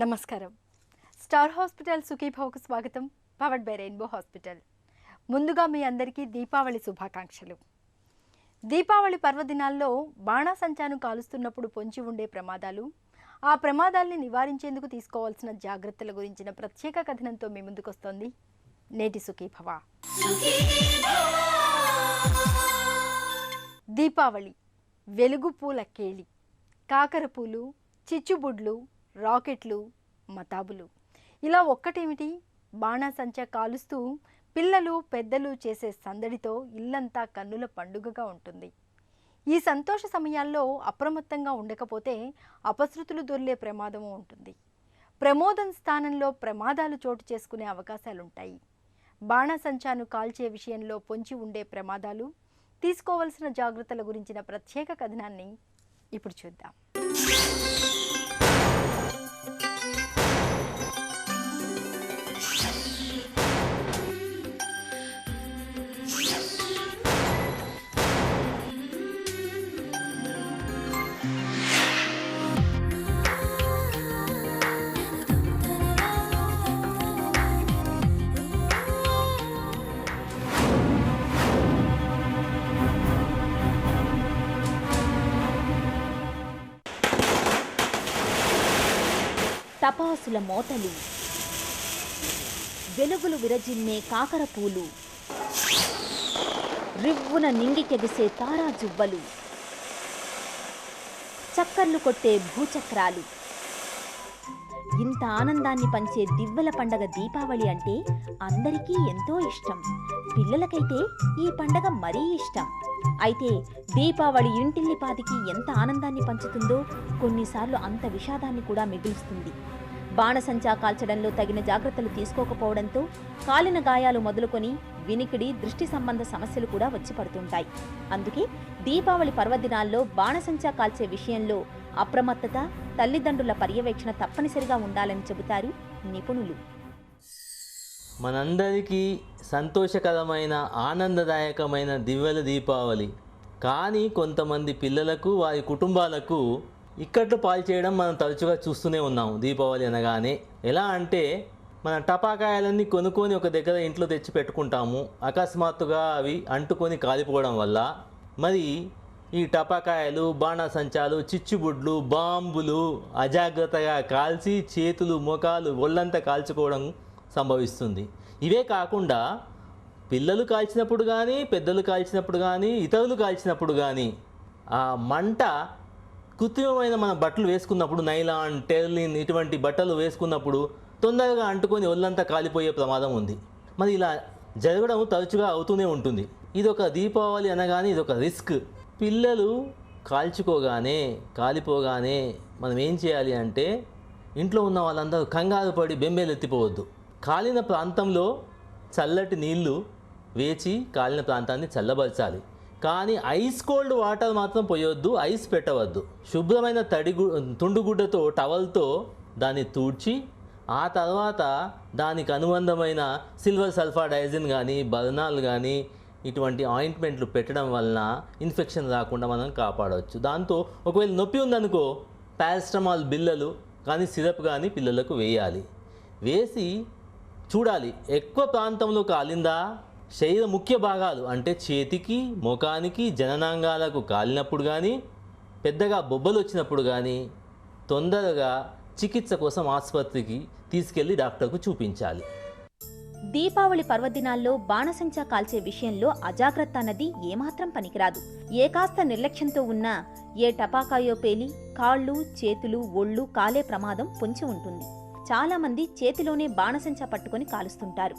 నమస్కారం. Star hospital సుఖీభవకు స్వాగతం. Powered by rainbow hospital. ముందుగా మీ అందరికీ దీపావళి శుభాకాంక్షలు. దీపావళి పర్వదినాల్లో బాణాసంచాను కాలుస్తున్నప్పుడు పొంచి ఉండే ప్రమాదాలు, ఆ ప్రమాదాల్ని నివారించేందుకు తీసుకోవాల్సిన జాగ్రత్తల గురించిన ప్రత్యేక కథనంతో మీ ముందుకొస్తోంది నేటి సుఖీభవ. దీపావళి వెలుగు పూల కేళి, కాకరపూలు, చిచ్చుబుడ్లు, రాకెట్లు, మతాబులు, ఇలా ఒక్కటేమిటి బాణాసంచా కాలుస్తూ పిల్లలు పెద్దలు చేసే సందడితో ఇల్లంతా కన్నుల పండుగగా ఉంటుంది. ఈ సంతోష సమయాల్లో అప్రమత్తంగా ఉండకపోతే అపశృతులు దొర్లే ప్రమాదము ఉంటుంది. ప్రమోదం స్థానంలో ప్రమాదాలు చోటు చేసుకునే అవకాశాలుంటాయి. బాణాసంచాను కాల్చే విషయంలో పొంచి ఉండే ప్రమాదాలు, తీసుకోవలసిన జాగ్రత్తల గురించిన ప్రత్యేక కథనాన్ని ఇప్పుడు చూద్దాం. టపాసుల మోతలు, వెలుగులు విరజిమ్మే కాకరపూలు, రివ్వున నింగికెగిసే తారాజువ్వలు, చక్కర్లు కొట్టే భూచక్రాలు. ఇంత ఆనందాన్ని పంచే దివ్వెల పండగ దీపావళి అంటే అందరికీ ఎంతో ఇష్టం. పిల్లలకైతే ఈ పండగ మరీ ఇష్టం. అయితే దీపావళి ఇంటిల్లిపాదికి ఎంత ఆనందాన్ని పంచుతుందో కొన్నిసార్లు అంత విషాదాన్ని కూడా మిగులుస్తుంది. బాణసంచా కాల్చడంలో తగిన జాగ్రత్తలు తీసుకోకపోవడంతో కాలిన గాయాలు మొదలుకొని వినికిడి, దృష్టి సంబంధ సమస్యలు కూడా వచ్చి పడుతుంటాయి. అందుకే దీపావళి పర్వదినాల్లో బాణసంచా కాల్చే విషయంలో అప్రమత్తత, తల్లిదండ్రుల పర్యవేక్షణ తప్పనిసరిగా ఉండాలని చెబుతారు నిపుణులు. మనందరికీ సంతోషకరమైన, ఆనందదాయకమైన దివ్వెల దీపావళి. కానీ కొంతమంది పిల్లలకు, వారి కుటుంబాలకు ఇక్కట్లు పాలు చేయడం మనం తరచుగా చూస్తూనే ఉన్నాము. దీపావళి అనగానే ఎలా అంటే, మన టపాకాయలన్నీ కొనుక్కొని ఒక దగ్గర ఇంట్లో తెచ్చి పెట్టుకుంటాము. అకస్మాత్తుగా అవి అంటుకొని కాలిపోవడం వల్ల మరి ఈ టపాకాయలు, బాణాసంచాలు, చిచ్చుబుడ్లు, బాంబులు అజాగ్రత్తగా కాల్చి చేతులు, ముఖాలు, ఒళ్ళంతా కాల్చుకోవడం సంభవిస్తుంది. ఇవే కాకుండా పిల్లలు కాల్చినప్పుడు కానీ, పెద్దలు కాల్చినప్పుడు కానీ, ఇతరులు కాల్చినప్పుడు కానీ ఆ మంట కృత్రిమమైన మన బట్టలు వేసుకున్నప్పుడు, నైలాన్, టెర్లిన్ ఇటువంటి బట్టలు వేసుకున్నప్పుడు తొందరగా అంటుకొని ఒళ్ళంతా కాలిపోయే ప్రమాదం ఉంది. మరి ఇలా జరగడం తరచుగా అవుతూనే ఉంటుంది. ఇదొక దీపావళి అనగానే ఇదొక రిస్క్. పిల్లలు కాల్చుకోగానే, కాలిపోగానే మనం ఏం చేయాలి అంటే, ఇంట్లో ఉన్న వాళ్ళందరూ కంగారు పడి బెంబేలెత్తిపోవద్దు. కాలిన ప్రాంతంలో చల్లటి నీళ్లు వేచి కాలిన ప్రాంతాన్ని చల్లబరచాలి. కానీ ఐస్ కోల్డ్ వాటర్ మాత్రం పోయొద్దు, ఐస్ పెట్టవద్దు. శుభ్రమైన తుండుగుడ్డతో, టవల్తో దాన్ని తూడ్చి ఆ తర్వాత దానికి అనుబంధమైన సిల్వర్ సల్ఫాడైజిన్ కానీ, బర్నాల్ కానీ ఇటువంటి ఆయింట్మెంట్లు పెట్టడం వలన ఇన్ఫెక్షన్ రాకుండా మనం కాపాడవచ్చు. దాంతో ఒకవేళ నొప్పి ఉందనుకో పారాసిటమాల్ బిళ్ళలు కానీ, సిరప్ కానీ పిల్లలకు వేయాలి. వేసి చూడాలి ఎక్కువ ప్రాంతంలో కాలిందా, శరీర ముఖ్య భాగాలు అంటే చేతికి, ముఖానికి, జననాంగాలకు కాలినప్పుడు కానీ, పెద్దగా బొబ్బలు వచ్చినప్పుడు కానీ తొందరగా చికిత్స కోసం ఆసుపత్రికి తీసుకెళ్లి డాక్టర్కు చూపించాలి. దీపావళి పర్వదినాల్లో బాణసంచా కాల్చే విషయంలో అజాగ్రత్త అన్నది ఏమాత్రం పనికిరాదు. ఏ కాస్త నిర్లక్ష్యంతో ఉన్నా ఏ టపాకాయో పేలి కాళ్ళు, చేతులు, ఒళ్ళు కాలే ప్రమాదం పొంచి ఉంటుంది. చాలామంది చేతిలోనే బాణసంచా పట్టుకొని కాలుస్తుంటారు.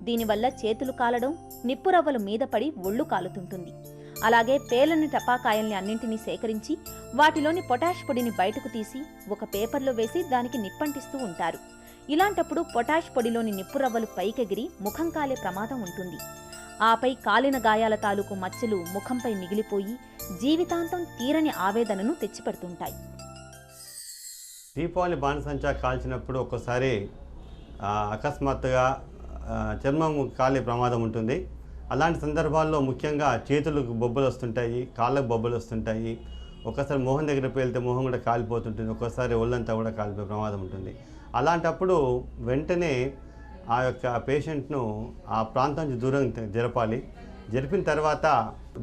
దీనివల్ల చేతులు కాలడం, నిప్పురవ్వలు మీద పడి ఒళ్ళు కాలుతుంటుంది. అలాగే పేలని టపాకాయల్ని అన్నింటినీ సేకరించి వాటిలోని పొటాష్ పొడిని బయటకు తీసి ఒక పేపర్లో వేసి దానికి నిప్పంటిస్తూ ఉంటారు. ఇలాంటప్పుడు పొటాష్ పొడిలోని నిప్పురవ్వలు పైకెగిరి ముఖం కాలే ప్రమాదం ఉంటుంది. ఆపై కాలిన గాయాల తాలూకు మచ్చలు ముఖంపై మిగిలిపోయి జీవితాంతం తీరని ఆవేదనను తెచ్చిపెడుతుంటాయి. దీపావళి బాణసంచా కాల్చినప్పుడు ఒక్కోసారి అకస్మాత్తుగా చర్మం కాలే ప్రమాదం ఉంటుంది. అలాంటి సందర్భాల్లో ముఖ్యంగా చేతులకు బొబ్బలు వస్తుంటాయి, కాళ్ళకు బొబ్బలు వస్తుంటాయి. ఒక్కసారి మొహం దగ్గరికి వెళ్తే మొహం కూడా కాలిపోతుంటుంది, ఒక్కోసారి ఒళ్ళంతా కూడా కాలిపోయే ప్రమాదం ఉంటుంది. అలాంటప్పుడు వెంటనే ఆ యొక్క పేషెంట్ను ఆ ప్రాంతం నుంచి దూరం జరపాలి. జరిపిన తర్వాత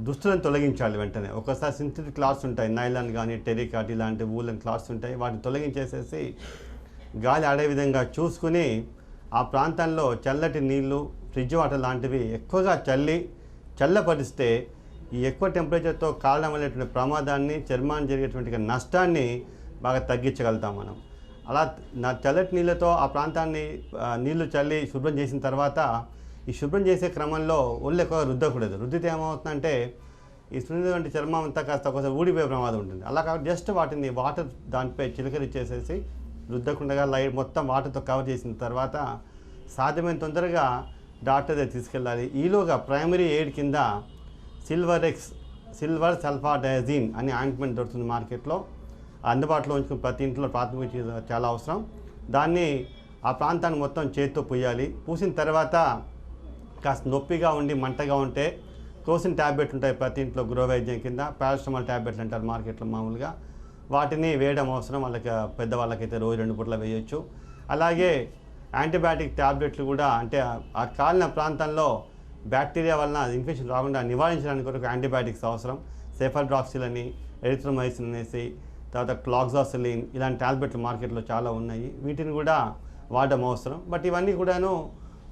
దుస్తులను తొలగించాలి వెంటనే. ఒక్కోసారి సింథటిక్ క్లాత్స్ ఉంటాయి, నైలాన్ కానీ టెరికాట్ ఇలాంటి వూలన్ క్లాత్స్ ఉంటాయి, వాటిని తొలగించేసేసి గాలి ఆడే విధంగా చూసుకుని ఆ ప్రాంతంలో చల్లటి నీళ్లు, ఫ్రిడ్జ్ వాటర్ లాంటివి ఎక్కువగా చల్లపరిస్తే ఈ ఎక్కువ టెంపరేచర్తో కాలడం అనేటువంటి ప్రమాదాన్ని, చర్మాన్ని జరిగేటువంటి నష్టాన్ని బాగా తగ్గించగలుగుతాం మనం. అలా చల్లటి నీళ్ళతో ఆ ప్రాంతాన్ని నీళ్లు చల్లి శుభ్రం చేసిన తర్వాత ఈ శుభ్రం చేసే క్రమంలో ఒళ్ళు ఎక్కువగా రుద్దకూడదు. రుద్దితే ఏమవుతుందంటే ఈ సున్నితమైన చర్మం అంతా కాస్త ఒకసారి ఊడిపోయే ప్రమాదం ఉంటుంది. అలా కాబట్టి జస్ట్ వాటిని వాటర్ దానిపై చిలకరిచ్చేసేసి రుద్దకుండా లైట్ మొత్తం వాటర్తో కవర్ చేసిన తర్వాత సాధ్యమైన తొందరగా డాక్టర్ దగ్గర తీసుకెళ్ళాలి. ఈలోగా ప్రైమరీ ఎయిడ్ కింద సిల్వర్ సల్ఫాడైజిన్ అనే ఆయింట్మెంట్ దొరుకుతుంది మార్కెట్లో. అందుబాటులో ఉంచుకుని ప్రతి ఇంట్లో ప్రాథమిక చికిత్స చాలా అవసరం. దాన్ని ఆ ప్రాంతాన్ని మొత్తం చేతితో పూయాలి. పూసిన తర్వాత కాస్త నొప్పిగా ఉండి మంటగా ఉంటే క్రోసిన్ ట్యాబ్లెట్ ఉంటాయి ప్రతి ఇంట్లో గృహ వైద్యం కింద, పారాసిటమాల్ ట్యాబ్లెట్లు అంటారు మార్కెట్లో మామూలుగా. వాటిని వేయడం అవసరం. వాళ్ళకి పెద్దవాళ్ళకైతే రోజు 2 పూట్ల వేయచ్చు. అలాగే యాంటీబయాటిక్ ట్యాబ్లెట్లు కూడా, అంటే ఆ కాలిన ప్రాంతంలో బ్యాక్టీరియా వలన ఇన్ఫెక్షన్ రాకుండా నివారించడానికి కొరకు యాంటీబయాటిక్స్ అవసరం. సెఫాడ్రాక్సిల్ అని, ఎరిథ్రోమైసిన్ అనేసి, తర్వాత క్లాక్సాసిలిన్ ఇలాంటి ట్యాబ్లెట్లు మార్కెట్లో చాలా ఉన్నాయి. వీటిని కూడా వాడడం అవసరం. బట్ ఇవన్నీ కూడాను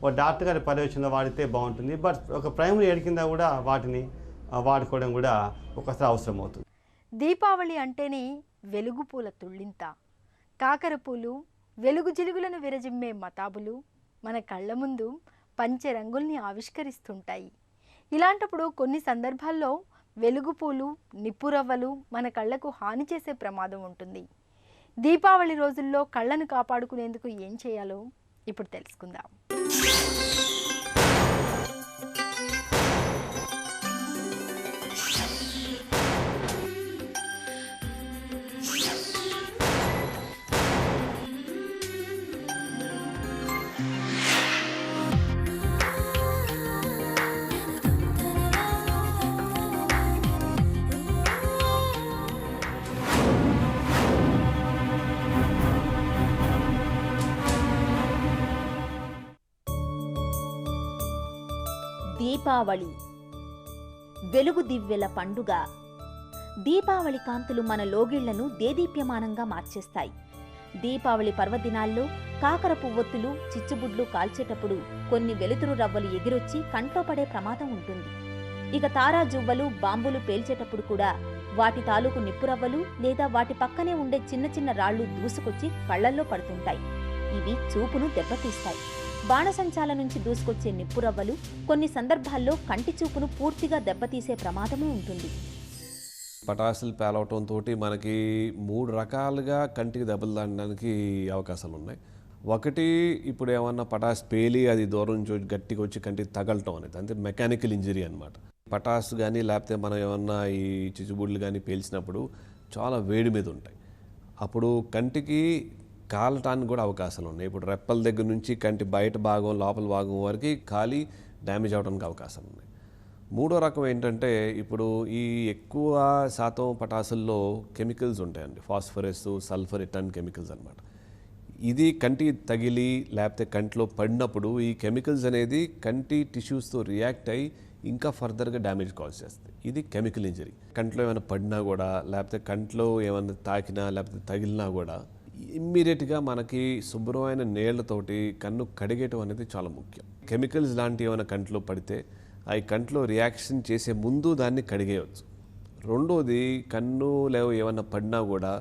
ఒక డాక్టర్ గారి పర్యవేక్షణలో వాడితే బాగుంటుంది. బట్ ఒక ప్రైమరీ ఎయిడ్ కింద కూడా వాటిని వాడుకోవడం కూడా ఒకసారి అవసరం అవుతుంది. దీపావళి అంటేనే వెలుగు పూల తుళ్ళింత, కాకర పూలు, వెలుగు జిలుగులను విరజిమ్మే మతాబులు మన కళ్ళ ముందు పంచరంగుల్ని ఆవిష్కరిస్తుంటాయి. ఇలాంటప్పుడు కొన్ని సందర్భాల్లో వెలుగు పూలు, నిప్పురవ్వలు మన కళ్ళకు హాని చేసే ప్రమాదం ఉంటుంది. దీపావళి రోజుల్లో కళ్ళను కాపాడుకునేందుకు ఏం చేయాలో ఇప్పుడు తెలుసుకుందాం. దీపావళి వెలుగు దివ్వెల పండుగ. దీపావళి కాంతులు మన లోగిళ్లను దేదీప్యమానంగా మార్చేస్తాయి. దీపావళి పర్వదినాల్లో కాకర పువ్వొత్తులు, చిచ్చుబుడ్లు కాల్చేటప్పుడు కొన్ని వెలుతురు రవ్వలు ఎగిరొచ్చి కంట్లో పడే ప్రమాదం ఉంటుంది. ఇక తారా జువ్వలు, బాంబులు పేల్చేటప్పుడు కూడా వాటి తాలూకు నిప్పురవ్వలు లేదా వాటి పక్కనే ఉండే చిన్న చిన్న రాళ్లు దూసుకొచ్చి కళ్లల్లో పడుతుంటాయి. ఇవి చూపును దెబ్బతీస్తాయి. బాణసంచాల నుంచి దూసుకొచ్చే నిప్పురవ్వలు కొన్ని సందర్భాల్లో కంటి చూపును పూర్తిగా దెబ్బతీసే ప్రమాదమూ ఉంటుంది. పటాసులు పేలవటంతో మనకి 3 రకాలుగా కంటికి దెబ్బలు తాగడానికి అవకాశాలు ఉన్నాయి. ఒకటి, ఇప్పుడు ఏమన్నా పటాసు పేలి అది దూరం నుంచి గట్టిగా వచ్చి కంటికి తగలటం అనేది, అంటే మెకానికల్ ఇంజరీ అనమాట. పటాసు కానీ లేకపోతే మనం ఏమన్నా ఈ చిచ్చుబుడ్లు కానీ పేల్చినప్పుడు చాలా వేడి మీద ఉంటాయి. అప్పుడు కంటికి కాలటానికి కూడా అవకాశాలు ఉన్నాయి. ఇప్పుడు రెప్పల దగ్గర నుంచి కంటి బయట భాగం, లోపల భాగం వరకు కాలి డ్యామేజ్ అవడానికి అవకాశాలు ఉన్నాయి. మూడో రకం ఏంటంటే, ఇప్పుడు ఈ ఎక్కువ శాతం పటాసుల్లో కెమికల్స్ ఉంటాయండి, ఫాస్ఫరస్, సల్ఫర్ ఇట్లాంటి కెమికల్స్ అనమాట. ఇది కంటికి తగిలి లేకపోతే కంటిలో పడినప్పుడు ఈ కెమికల్స్ అనేది కంటి టిష్యూస్తో రియాక్ట్ అయ్యి ఇంకా ఫర్దర్గా డ్యామేజ్ కాజ్ చేస్తుంది. ఇది కెమికల్ ఇంజరీ. కంట్లో ఏమైనా పడినా కూడా లేకపోతే కంట్లో ఏమైనా తాకినా లేకపోతే తగిలినా కూడా ఇమ్మీడియట్గా మనకి శుభ్రమైన నీళ్లతోటి కన్ను కడిగేయటం అనేది చాలా ముఖ్యం. కెమికల్స్ లాంటివి ఏమైనా కంట్లో పడితే అవి కంట్లో రియాక్షన్ చేసే ముందు దాన్ని కడిగేయవచ్చు. రెండోది, కన్ను లేవు ఏమైనా పడినా కూడా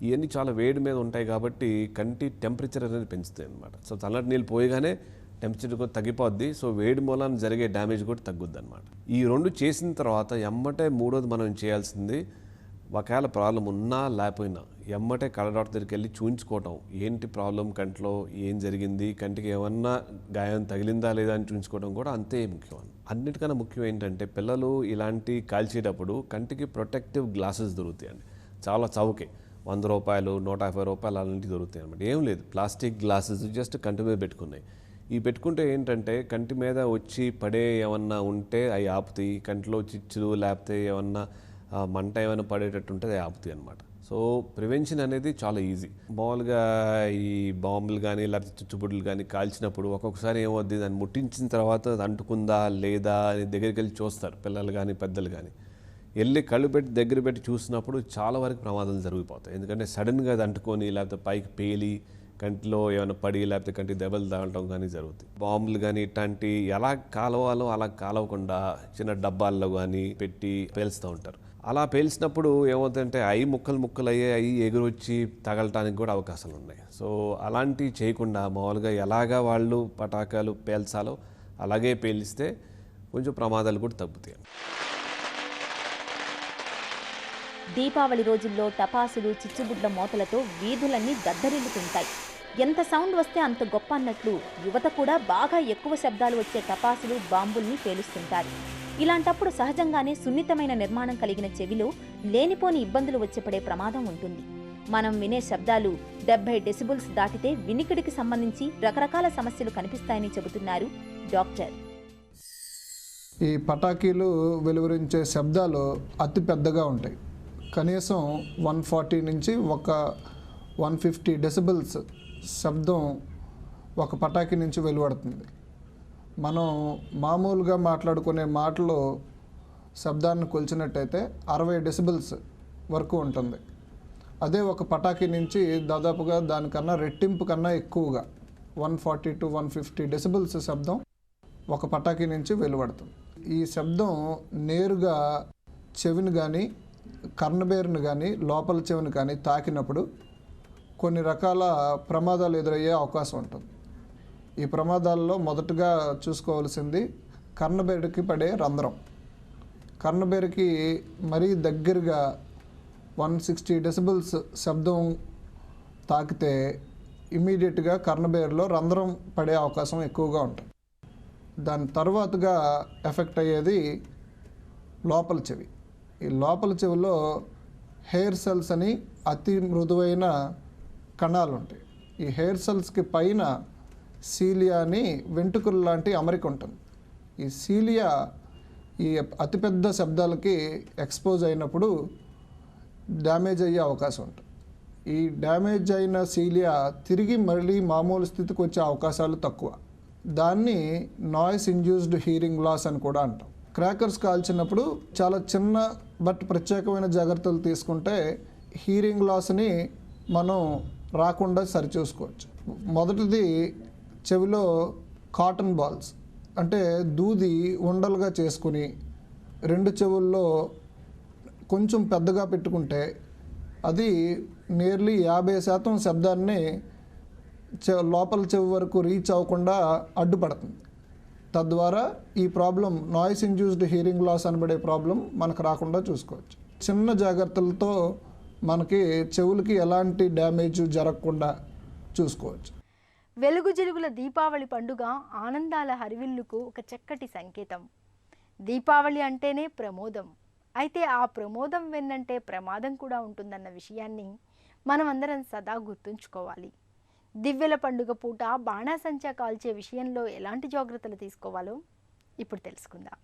ఇవన్నీ చాలా వేడి మీద ఉంటాయి కాబట్టి కంటి టెంపరేచర్ అనేది పెంచుతాయి అనమాట. సో చల్లటి నీళ్ళు పోయగానే టెంపరేచర్ కూడా తగ్గిపోద్ది. సో వేడి మూలాన జరిగే డ్యామేజ్ కూడా తగ్గుద్ది అనమాట. ఈ రెండు చేసిన తర్వాత ఎమ్మటే మూడోది మనం చేయాల్సింది, ఒకవేళ ప్రాబ్లం ఉన్నా లేకపోయినా ఎమ్మటే కళ్ళ డాక్టర్ దగ్గరికి వెళ్ళి చూయించుకోవటం. ఏంటి ప్రాబ్లం, కంట్లో ఏం జరిగింది, కంటికి ఏమన్నా గాయం తగిలిందా లేదా అని చూయించుకోవడం కూడా అంతే ముఖ్యం. అన్నిటికన్నా ముఖ్యం ఏంటంటే, పిల్లలు ఇలాంటి కాల్చేటప్పుడు కంటికి ప్రొటెక్టివ్ గ్లాసెస్ దొరుకుతాయండి. చాలా చౌకే, 100 రూపాయలు, 150 రూపాయలు అలాంటివి దొరుకుతాయి అనమాట. ఏం లేదు, ప్లాస్టిక్ గ్లాసెస్ జస్ట్ కంటి మీద పెట్టుకున్నాయి. ఈ పెట్టుకుంటే ఏంటంటే కంటి మీద వచ్చి పడే ఏమన్నా ఉంటే అవి ఆపుతాయి. కంటిలో చిచ్చులు లేకపోతే ఏమన్నా ఆ మంట ఏమైనా పడేటట్టు ఉంటే అది ఆపుతాయి అనమాట. సో ప్రివెన్షన్ అనేది చాలా ఈజీ. మామూలుగా ఈ బాంబులు కానీ లేకపోతే చుచ్చుబుడ్లు కానీ కాల్చినప్పుడు ఒక్కొక్కసారి ఏమవుద్ది, దాన్ని ముట్టించిన తర్వాత అది అంటుకుందా లేదా అని దగ్గరికి వెళ్ళి చూస్తారు పిల్లలు కానీ పెద్దలు కానీ. వెళ్ళి కళ్ళు పెట్టి దగ్గర పెట్టి చూసినప్పుడు చాలా వరకు ప్రమాదాలు జరిగిపోతాయి. ఎందుకంటే సడన్గా అది అంటుకొని లేకపోతే పైకి పేలి కంటిలో ఏమైనా పడి లేకపోతే కంటి దెబ్బలు తగలటం కానీ జరుగుతాయి. బాంబులు కానీ ఇట్లాంటి ఎలా కాలవాలో అలా కాలవకుండా చిన్న డబ్బాల్లో కానీ పెట్టి పేలుస్తూ ఉంటారు. అలా పేల్చినప్పుడు ఏమవుతుందంటే ముక్కలు అయ్యి ఎగురొచ్చి తగలటానికి కూడా అవకాశాలు ఉన్నాయి. సో అలాంటివి చేయకుండా మామూలుగా ఎలాగా వాళ్ళు పటాకాలు పేల్చాలో అలాగే పేలిస్తే కొంచెం ప్రమాదాలు కూడా తగ్గుతాయి. దీపావళి రోజుల్లో టపాసులు చిచ్చుబుడ్ల మోతలతో వీధులన్నీ దద్దరిల్లుతుంటాయి. ఎంత సౌండ్ వస్తే అంత గొప్ప అన్నట్లు యువత కూడా బాగా ఎక్కువ శబ్దాలు వచ్చే టపాసులు బాంబుల్ని పేలుస్తుంటారు. ఇలాంటప్పుడు సహజంగానే సున్నితమైన నిర్మాణం కలిగిన చెవిలో లేనిపోని ఇబ్బందులు వచ్చేపడే ప్రమాదం ఉంటుంది. మనం వినే శబ్దాలు 70 డెసిబుల్స్ దాటితే వినికిడికి సంబంధించి రకరకాల సమస్యలు కనిపిస్తాయని చెబుతున్నారు డాక్టర్. ఈ పటాకీలు వెలువరించే శబ్దాలు అతి పెద్దగా ఉంటాయి. కనీసం 140 నుంచి 150 డెసిబుల్స్ శబ్దం ఒక పటాకీ నుంచి వెలువడుతుంది. మనం మామూలుగా మాట్లాడుకునే మాటలో శబ్దాన్ని కొలిచినట్టయితే 60 డెసిబుల్స్ వరకు ఉంటుంది. అదే ఒక పటాకీ నుంచి దాదాపుగా దానికన్నా రెట్టింపు కన్నా ఎక్కువగా 140 to 150 డెసిబుల్స్ శబ్దం ఒక పటాకీ నుంచి వెలువడుతుంది. ఈ శబ్దం నేరుగా చెవిని కానీ కర్ణబేరుని కానీ లోపల చెవిని కానీ తాకినప్పుడు కొన్ని రకాల ప్రమాదాలు ఎదురయ్యే అవకాశం ఉంటుంది. ఈ ప్రమాదాల్లో మొదటగా చూసుకోవాల్సింది కర్ణబేరుకి పడే రంధ్రం. కర్ణబేరుకి మరీ దగ్గరగా 160 డెసిబుల్స్ శబ్దం తాకితే ఇమీడియట్గా కర్ణబేరులో రంధ్రం పడే అవకాశం ఎక్కువగా ఉంటుంది. దాని తర్వాతగా ఎఫెక్ట్ అయ్యేది లోపల చెవి. ఈ లోపల చెవిలో హెయిర్ సెల్స్ అని అతి మృదువైన కణాలు ఉంటాయి. ఈ హెయిర్ సెల్స్కి పైన సీలియా అని వెంట్రుకలు లాంటి అమరిక ఉంటుంది. ఈ సీలియా ఈ అతిపెద్ద శబ్దాలకి ఎక్స్పోజ్ అయినప్పుడు డ్యామేజ్ అయ్యే అవకాశం ఉంటుంది. ఈ డ్యామేజ్ అయిన సీలియా తిరిగి మళ్ళీ మామూలు స్థితికి వచ్చే అవకాశాలు తక్కువ. దాన్ని నాయిస్ ఇండ్యూస్డ్ హీరింగ్ లాస్ అని కూడా అంటాం. క్రాకర్స్ కాల్చినప్పుడు చాలా చిన్న బట్ ప్రత్యేకమైన జాగ్రత్తలు తీసుకుంటే హీరింగ్ లాస్ని మనం రాకుండా సరిచూసుకోవచ్చు. మొదటిది చెవిలో కాటన్ బాల్స్ అంటే దూది ఉండలుగా చేసుకుని 2 చెవుల్లో కొంచెం పెద్దగా పెట్టుకుంటే అది నియర్లీ 50% శబ్దాన్ని లోపల చెవి వరకు రీచ్ అవ్వకుండా అడ్డుపడుతుంది. తద్వారా ఈ problem noise induced hearing loss అనబడే ప్రాబ్లం మనకు రాకుండా చూసుకోవచ్చు. చిన్న జాగ్రత్తలతో మనకి చెవులకి ఎలాంటి డ్యామేజ్ జరగకుండా చూసుకోవచ్చు. వెలుగు జిలుగుల దీపావళి పండుగ ఆనందాల హరివిల్లుకు ఒక చక్కటి సంకేతం. దీపావళి అంటేనే ప్రమోదం. అయితే ఆ ప్రమోదం వెన్నంటే ప్రమాదం కూడా ఉంటుందన్న విషయాన్ని మనమందరం సదా గుర్తుంచుకోవాలి. దివ్వెల పండుగ పూట బాణాసంచా కాల్చే విషయంలో ఎలాంటి జాగ్రత్తలు తీసుకోవాలో ఇప్పుడు తెలుసుకుందాం.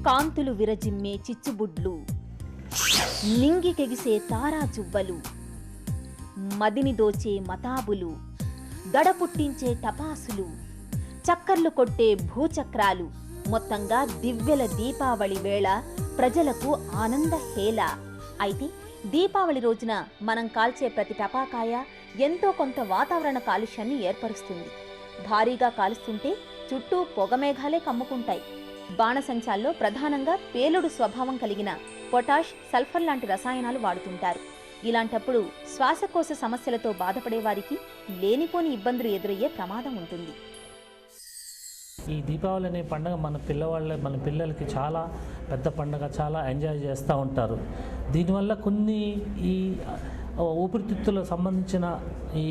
కాంతులు విరజిమ్మే చిచ్చుబుడ్లు, నింగికెగిసే తారా జువ్వలు, మదిని దోచే మతాబులు, దడ పుట్టించే టపాసులు, చక్కర్లు కొట్టే భూచక్రాలు, మొత్తంగా దివ్వెల దీపావళి వేళ ప్రజలకు ఆనంద హేళ. అయితే దీపావళి రోజున మనం కాల్చే ప్రతి టపాకాయ ఎంతో కొంత వాతావరణ కాలుష్యాన్ని ఏర్పరుస్తుంది. భారీగా కాలుస్తుంటే చుట్టూ పొగమేఘాలే కమ్ముకుంటాయి. బాణసంచాల్లో ప్రధానంగా పేలుడు స్వభావం కలిగిన పొటాష్, సల్ఫర్ లాంటి రసాయనాలు వాడుతుంటారు. ఇలాంటప్పుడు శ్వాసకోశ సమస్యలతో బాధపడే వారికి లేనిపోని ఇబ్బందులు ఎదురయ్యే ప్రమాదం ఉంటుంది. ఈ దీపావళి అనే పండుగ మన పిల్లలకి చాలా పెద్ద పండుగ, చాలా ఎంజాయ్ చేస్తూ ఉంటారు. దీనివల్ల కొన్ని ఈ ఊపిరితిత్తులకు సంబంధించిన ఈ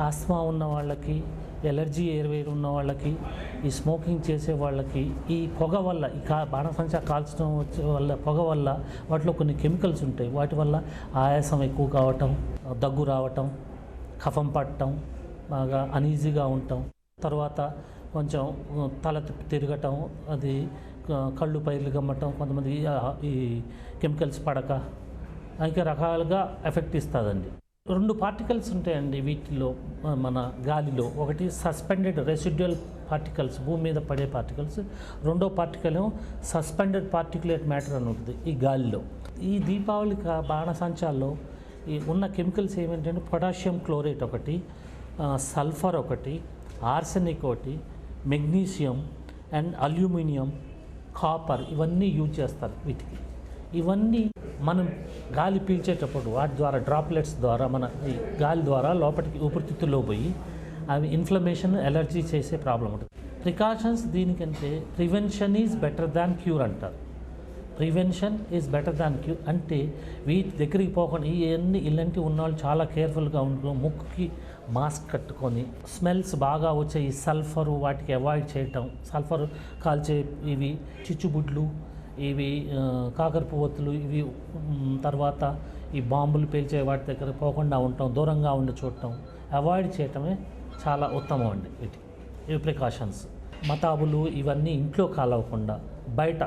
ఆస్మా ఉన్న వాళ్ళకి, ఎలర్జీ ఎయిర్వే ఉన్న వాళ్ళకి, ఈ స్మోకింగ్ చేసే వాళ్ళకి ఈ పొగ వల్ల, ఈ బాణసంచా కాల్చడం వల్ల పొగ వల్ల వాటిలో కొన్ని కెమికల్స్ ఉంటాయి. వాటి వల్ల ఆయాసం ఎక్కువ కావటం, దగ్గు రావటం, కఫం పట్టడం, బాగా అనీజీగా ఉండటం, తర్వాత కొంచెం తల తిరగటం, అది కళ్ళు పైర్లు గమ్మటం, కొంతమంది ఈ కెమికల్స్ పడక అనేక రకాలుగా ఎఫెక్ట్ ఇస్తుందండి. 2 పార్టికల్స్ ఉంటాయండి వీటిలో, మన గాలిలో. ఒకటి సస్పెండెడ్ రెసిడ్యువల్ పార్టికల్స్, భూమి మీద పడే పార్టికల్స్. రెండో పార్టికల్ ఏమో సస్పెండెడ్ పార్టికులేట్ మ్యాటర్ అని ఉంటుంది ఈ గాలిలో. ఈ దీపావళి బాణసంచాల్లో ఈ ఉన్న కెమికల్స్ ఏమిటంటే పొటాషియం క్లోరేట్ ఒకటి, సల్ఫర్ ఒకటి, ఆర్సెనిక్ ఒకటి, మెగ్నీషియం అండ్ అల్యూమినియం, కాపర్, ఇవన్నీ యూజ్ చేస్తారు వీటికి. ఇవన్నీ మనం గాలి పీల్చేటప్పుడు వాటి ద్వారా డ్రాప్లెట్స్ ద్వారా మన ఈ గాలి ద్వారా లోపలికి ఊపిరితిత్తుల్లో పోయి అవి ఇన్ఫ్లమేషన్, ఎలర్జీ చేసే ప్రాబ్లం ఉంటుంది. ప్రికాషన్స్ దీనికంటే prevention is better than cure అంటారు. Prevention is better than cure అంటే వీటి దగ్గరికి పోకుండా ఇలాంటివి ఉన్నవాళ్ళు చాలా కేర్ఫుల్గా ఉంటారు. ముక్కుకి మాస్క్ కట్టుకొని, స్మెల్స్ బాగా వచ్చే ఈ సల్ఫరు వాటికి అవాయిడ్ చేయటం, సల్ఫర్ కాల్చే ఇవి చిచ్చుబుడ్లు, ఇవి కాకరపువ్వొత్తులు, ఇవి తర్వాత ఈ బాంబులు పేల్చే వాటి దగ్గర పోకుండా ఉండటం, దూరంగా ఉండి చూడటం, అవాయిడ్ చేయటమే చాలా ఉత్తమం అండి. ఇవి ప్రికాషన్స్. మతాబులు ఇవన్నీ ఇంట్లో కాలవకుండా బయట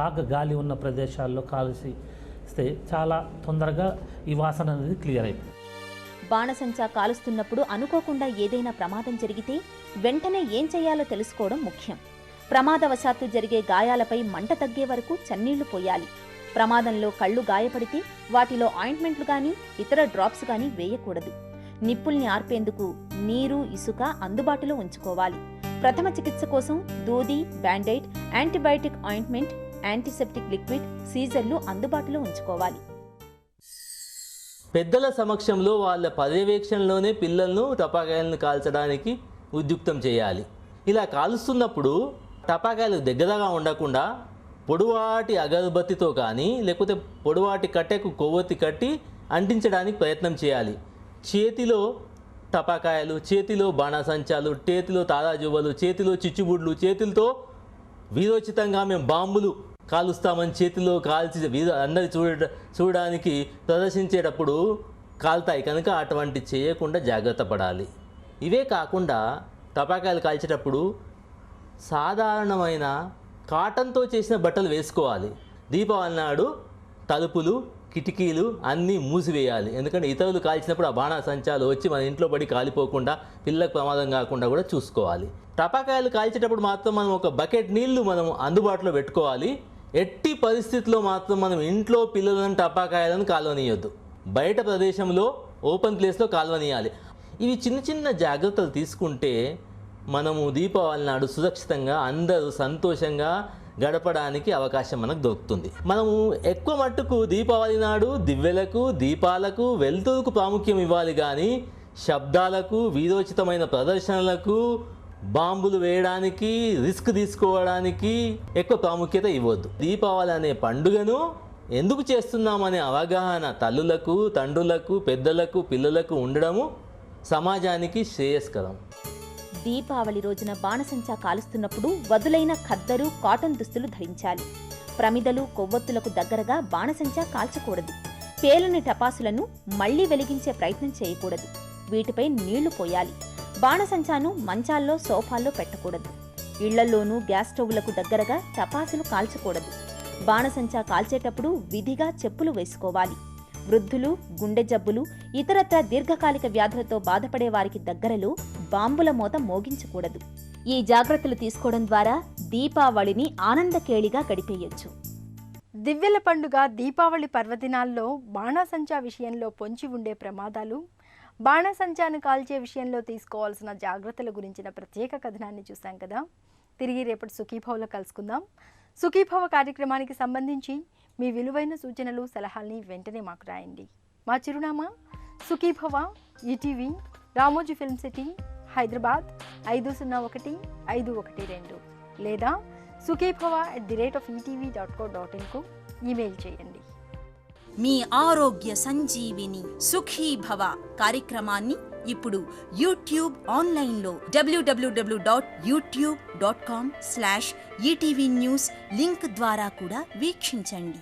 బాగా గాలి ఉన్న ప్రదేశాల్లో కాల్చిస్తే చాలా తొందరగా ఈ వాసన అనేది క్లియర్ అయిపోతుంది. బాణసంచా కాలుస్తున్నప్పుడు అనుకోకుండా ఏదైనా ప్రమాదం జరిగితే వెంటనే ఏం చేయాలో తెలుసుకోవడం ముఖ్యం. ప్రమాదవశాత్తు జరిగే గాయాలపై మంట తగ్గే వరకు చన్నీళ్లు పోయాలి. ప్రమాదంలో కళ్ళు గాయపడితే వాటిలో ఆయింట్మెంట్లు గాని ఇతర డ్రాప్స్ గాని వేయకూడదు. నిప్పుల్ని ఆర్పేందుకు నీరు, ఇసుక అందుబాటులో ఉంచుకోవాలి. ప్రథమ చికిత్స కోసం దూది, బ్యాండైడ్, యాంటీబయాటిక్ ఆయింట్మెంట్, యాంటీసెప్టిక్ లిక్విడ్, సీజర్లు అందుబాటులో ఉంచుకోవాలి. పెద్దల సమక్షంలో వాళ్ళ పర్యవేక్షణలోనే పిల్లలను టపాకాయలను కాల్చడానికి ఉద్యుక్తం చేయాలి. ఇలా కాలుస్తున్నప్పుడు టపాకాయలు దగ్గరగా ఉండకుండా పొడవాటి అగరబత్తితో కానీ లేకపోతే పొడవాటి కట్టెకు కొవ్వొత్తి కట్టి అంటించడానికి ప్రయత్నం చేయాలి. చేతిలో టపాకాయలు, చేతిలో బాణాసంచాలు, చేతిలో తారాజువ్వలు, చేతిలో చిచ్చుబుడ్లు, చేతులతో వీరోచితంగా మేము బాంబులు కాలుస్తామని చేతిలో కాల్చి అందరి చూడడానికి ప్రదర్శించేటప్పుడు కాలుతాయి కనుక అటువంటి చేయకుండా జాగ్రత్త పడాలి. ఇవే కాకుండా టపాకాయలు కాల్చేటప్పుడు సాధారణమైన కాటన్తో చేసిన బట్టలు వేసుకోవాలి. దీపావళి నాడు తలుపులు, కిటికీలు అన్నీ మూసివేయాలి. ఎందుకంటే ఇతరులు కాల్చినప్పుడు ఆ బాణాసంచాలు వచ్చి మన ఇంట్లో పడి కాలిపోకుండా, పిల్లలకు ప్రమాదం కాకుండా కూడా చూసుకోవాలి. టపాకాయలు కాల్చేటప్పుడు మాత్రం మనం ఒక బకెట్ నీళ్లు మనం అందుబాటులో పెట్టుకోవాలి. ఎట్టి పరిస్థితుల్లో మాత్రం మనం ఇంట్లో పిల్లలను టపాకాయలను కాల్వనీయొద్దు. బయట ప్రదేశంలో ఓపెన్ ప్లేస్లో కాల్వనీయాలి. ఇవి చిన్న చిన్న జాగ్రత్తలు తీసుకుంటే మనము దీపావళి నాడు సురక్షితంగా అందరూ సంతోషంగా గడపడానికి అవకాశం మనకు దొరుకుతుంది. మనము ఎక్కువ మట్టుకు దీపావళి నాడు దివ్వెలకు, దీపాలకు, వెలుతురుకు ప్రాముఖ్యం ఇవ్వాలి కానీ శబ్దాలకు, వీరోచితమైన ప్రదర్శనలకు, బాంబులు వేయడానికి, రిస్క్ తీసుకోవడానికి ఎక్కువ ప్రాముఖ్యత ఇవ్వద్దు. దీపావళి అనే పండుగను ఎందుకు చేస్తున్నామనే అవగాహన తల్లులకు, తండ్రులకు, పెద్దలకు, పిల్లలకు ఉండడము సమాజానికి శ్రేయస్కరం. దీపావళి రోజున బాణసంచా కాలుస్తున్నప్పుడు వదులైన ఖద్దరు, కాటన్ దుస్తులు ధరించాలి. ప్రమిదలు, కొవ్వొత్తులకు దగ్గరగా బాణసంచా కాల్చకూడదు. పేలని టపాసులను మళ్లీ వెలిగించే ప్రయత్నం చేయకూడదు. వీటిపై నీళ్లు పోయాలి. బాణసంచాను మంచాల్లో, సోఫాల్లో పెట్టకూడదు. ఇళ్లల్లోనూ గ్యాస్ స్టవ్లకు దగ్గరగా టపాసులు కాల్చకూడదు. బాణసంచా కాల్చేటప్పుడు విధిగా చెప్పులు వేసుకోవాలి. వృద్ధులు, గుండె జబ్బులు, ఇతరత్ర దీర్ఘకాలిక వ్యాధులతో బాధపడే వారికి దగ్గరలో బాంబుల మోత మోగించకూడదు. ఈ జాగ్రత్తలు తీసుకోవడం ద్వారా దీపావళిని ఆనందకేళిగా గడిపేయొచ్చు. దివ్యల పండుగ దీపావళి పర్వదినాల్లో బాణాసంచా విషయంలో పొంచి ఉండే ప్రమాదాలు, బాణాసంచాను కాల్చే విషయంలో తీసుకోవాల్సిన జాగ్రత్తల గురించిన ప్రత్యేక కథనాన్ని చూసాం కదా. తిరిగి రేపటి సుఖీభవలో కలుసుకుందాం. సుఖీభవ కార్యక్రమానికి సంబంధించి మీ విలువైన సూచనలు, సలహాల్ని వెంటనే మాకు రాయండి. మా చిరునామా Sukhibhava, ETV, Ramoji film city, Hyderabad 501-512 లేదా sukhibhava@etv.co.in ఈమెయిల్ చేయండి. మీ ఆరోగ్య సంజీవిని సుఖీ భవ కార్యక్రమాన్ని ఇప్పుడు యూట్యూబ్ ఆన్లైన్లో www.youtube.com/etv news లింక్ ద్వారా కూడా వీక్షించండి.